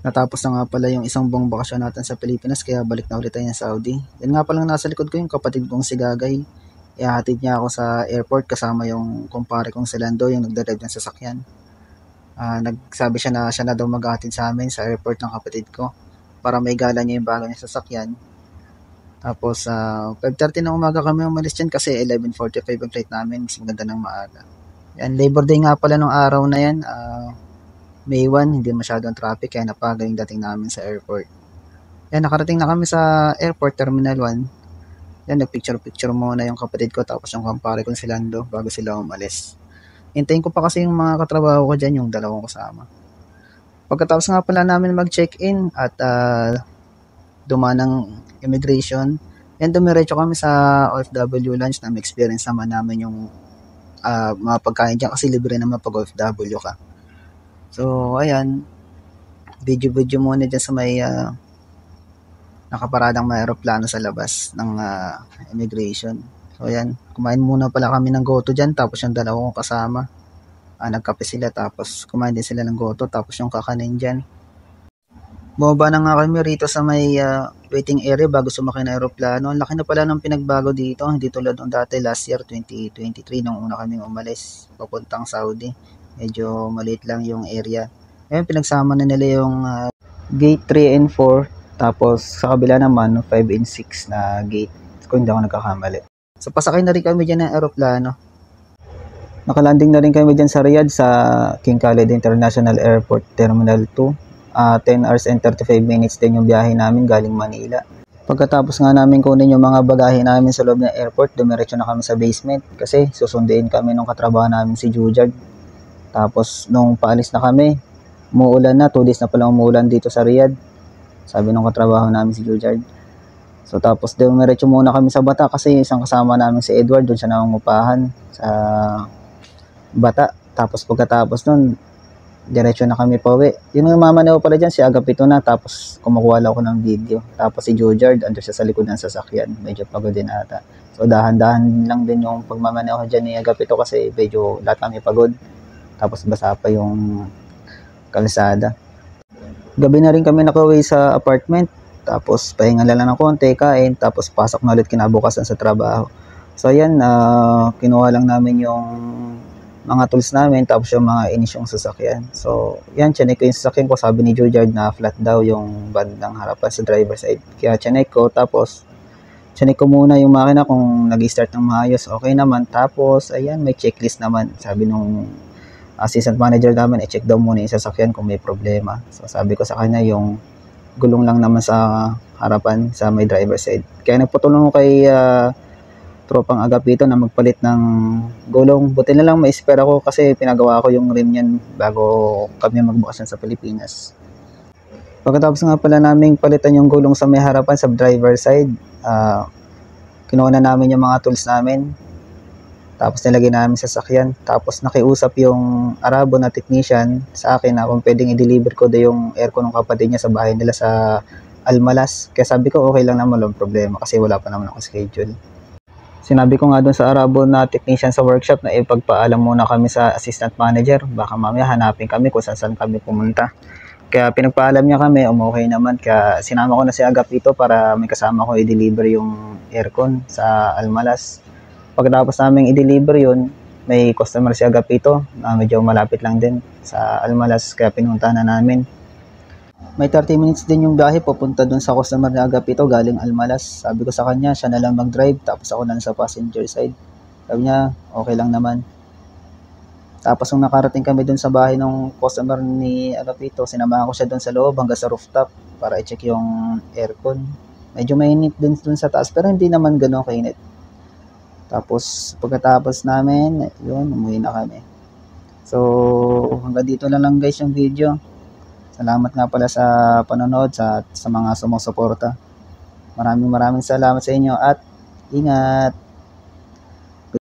Natapos na nga pala yung isang buong bakasyon natin sa Pilipinas kaya balik na ulit tayo ng Saudi. Yan nga palang nasa likod ko yung kapatid kong si Gagay. Ihahatid niya ako sa airport kasama yung kumpare kong si Lando, yung nagdadrive ng sasakyan. Nagsabi siya na siya na daw maghahatid sa amin sa airport ng kapatid ko para may gala niya yung bago niya sasakyan. Tapos 5:30 ng umaga kami umalis dyan kasi 11:45 ang flight namin. Mas maganda ng maaga. Yan, Labor Day nga pala nung araw na yan. May 1, hindi masyadong traffic kaya napaga yung dating namin sa airport. Yan, nakarating na kami sa airport, Terminal 1. Yan, nagpicture-picture muna yung kapatid ko tapos yung kumpare ko si Lando bago sila umalis. Hintayin ko pa kasi yung mga katrabaho ko dyan, yung dalawang kasama. Pagkatapos nga pala namin mag-check-in at dumaan ng immigration, yan, dumiretso kami sa OFW lunch na may experience naman namin yung mga pagkain dyan kasi libre naman pag OFW ka. So, ayan, video-video muna dyan sa may nakaparadang may aeroplano sa labas ng immigration. So, ayan, kumain muna pala kami ng goto dyan, tapos yung dalawang kasama, nagkape sila, tapos kumain din sila ng goto, tapos yung kakanin dyan. Bumaba na nga kami rito sa may waiting area bago sumakay na aeroplano. Ang laki na pala ng pinagbago dito, hindi tulad ng dati last year, 2023, nung una kaming umalis, papuntang Saudi. Medyo maliit lang yung area. Ngayon, pinagsama na nila yung gate 3 and 4. Tapos, sa kabila naman, 5 and 6 na gate. Kung hindi ako nagkakamali. So, pasakay na rin kami dyan ng aeroplano. Nakalanding na rin kami dyan sa Riyadh sa King Khalid International Airport Terminal 2. 10 hours and 35 minutes din yung biyahe namin galing Manila. Pagkatapos nga namin kunin yung mga bagahe namin sa loob ng airport, dumiretso na kami sa basement kasi susunduin kami nung katrabaho namin si Jujard. Tapos, nung paalis na kami, umuulan na. 2 days na pala umuulan dito sa Riyadh. Sabi nung katrabaho namin si Jujard. So, tapos, dumiretso muna kami sa Bata kasi isang kasama namin si Edward, doon siya nangungupahan sa Bata. Tapos, pagkatapos nun, diretso na kami pauwi. Yung mamanaw pala dyan, si Agapito na. Tapos, kumukuha lang ako ng video. Tapos, si Jujard, andun siya sa likod ng sasakyan. Medyo pagod din ata. So, dahan-dahan lang din yung pagmamaneho dyan ni Agapito kasi medyo lahat kami pagod. Tapos basa pa yung kalsada. Gabi na rin kami nakauwi sa apartment. Tapos pahinga lang ng konti, kain. Tapos pasok na ulit kinabukasan sa trabaho. So ayan, kinuha lang namin yung mga tools namin. Tapos yung mga inisyong sasakyan. So yan, chinek ko yung sasakyan ko. Sabi ni Jujard na flat daw yung bandang harapan sa driver side. Kaya chinek ko. Tapos chinek ko muna yung makina kung nag-start ng maayos. Okay naman. Tapos ayan, may checklist naman. Sabi nung assistant manager namin, i-check daw muna yung sasakyan kung may problema. So sabi ko sa kanya yung gulong lang naman sa harapan sa may driver side. Kaya nagpatulong ko kay tropang Agapito na magpalit ng gulong. Buti na lang may spare ako kasi pinagawa ko yung rim niyan bago kami magbakasyon sa Pilipinas. Pagkatapos nga pala namin palitan yung gulong sa may harapan sa driver side, kinuha na namin yung mga tools namin. Tapos nilagay namin sa sasakyan. Tapos nakiusap yung Arabo na technician sa akin na kung pwedeng i-deliver ko daw yung aircon ng kapatid niya sa bahay nila sa Almalas. Kaya sabi ko okay lang naman, walang problema kasi wala pa naman ako schedule. Sinabi ko nga doon sa Arabo na technician sa workshop na ipagpaalam muna kami sa assistant manager. Baka mamaya hanapin kami kung saan kami pumunta. Kaya pinagpaalam niya kami, okay naman. Kaya sinama ko na si Agapito para may kasama ko i-deliver yung aircon sa Almalas. Pagkatapos namin i-deliver yun, may customer si Agapito na medyo malapit lang din sa Almalas kaya pinuntahan na namin. May 30 minutes din yung biyahe papunta dun sa customer ni Agapito galing Almalas. Sabi ko sa kanya, siya na lang mag-drive tapos ako na lang sa passenger side. Sabi niya, okay lang naman. Tapos nung nakarating kami dun sa bahay ng customer ni Agapito, sinamahan ko siya dun sa loob hanggang sa rooftop para i-check yung aircon. Medyo mainit din dun sa taas pero hindi naman gano'ng kainit. Tapos, pagkatapos namin, yun, umuwi na kami. So, hanggang dito na lang guys yung video. Salamat nga pala sa panonood, sa mga sumusuporta. Maraming salamat sa inyo at ingat!